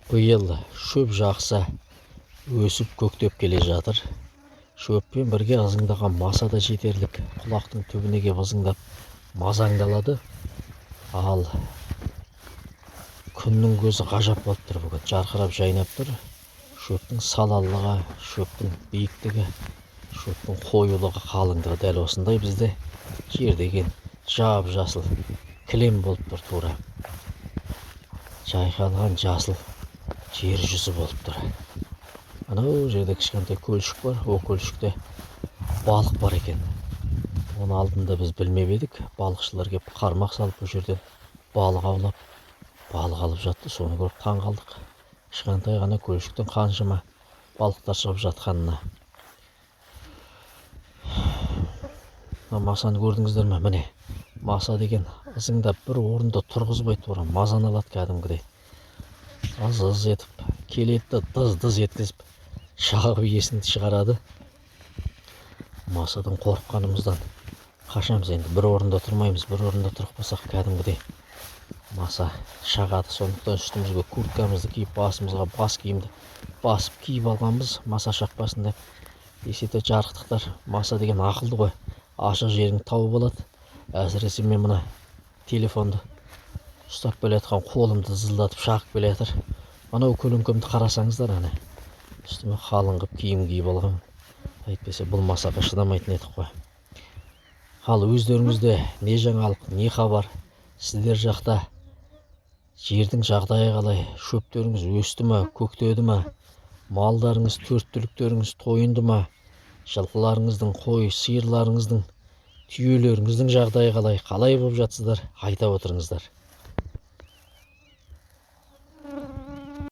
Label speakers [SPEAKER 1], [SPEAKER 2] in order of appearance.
[SPEAKER 1] Биыл шөп жақсы өсіп көктеп келе жатыр. Шөппен бірге ызыңдаған маса да жетерлік құлақтың түбіне кеп ызыңдап мазаңдалады. Ал күннің көзі ғажап болып тұр, бүгін жарқырап жайнап тұр. Шөптің салалығы, шөптің биіктігі, шөптің қоюлығы, қалыңдығы дәл осындай бізде жер деген жап-жасыл кілем болып тұр, тура жайқалған жасыл жер жүзі болып тұр. Анау жерде кішкентай көлшік бар, о көлшікте балық бар екен. Оны алдында біз білмеп едік. Балықшылар кеп қармақ салып бұл жерден балық аулап, балық алып жатты. Соны көріп таң қалдық. Кішкентай ғана көлшіктен қаншама балықтар шығып жатқанына. Масаны көрдіңіздер ме? Міне, маса деген ызыңдап бір орында тұрғызбай тура мазаны алады кәдімгідей. Аз-аз етіп келеді, дыз-дыз еткізіп шағып есінді шығарады. Масадан қорыққанымыздан қашамыз енді, бір орында тұрмаймыз. Бір орында тұрып қалсақ кәдімгідей маса шағады. Сондықтан үстімізге курткамызды киіп, басымызға бас киімді басып киіп алғанбыз, маса шақпасын деп. Десе де жарықтықтар, маса деген ақылды ғой, ашық жерін тауып алады. Әсіресе мен мына телефонды ұстап келе жатқан қолымды зылдатып шағып келе жатыр. Анау көлеңкемді қарасаңыздар, ана үстіме қалың қып киім киіп алған. Әйтпесе бұл масаға шыдамайтын едік қой. Ал өздеріңізде не жаңалық, не хабар? Сіздер жақта жердің жағдайы қалай? Шөптеріңіз өсті ме, көктеді ме? Малдарыңыз, төрт түліктеріңіз тойынды ма? Жылқыларыңыздың, қой, сиырларыңыздың, түйелеріңіздің жағдайы қалай? Қалай болып жатсыздар? Айта отырыңыздар.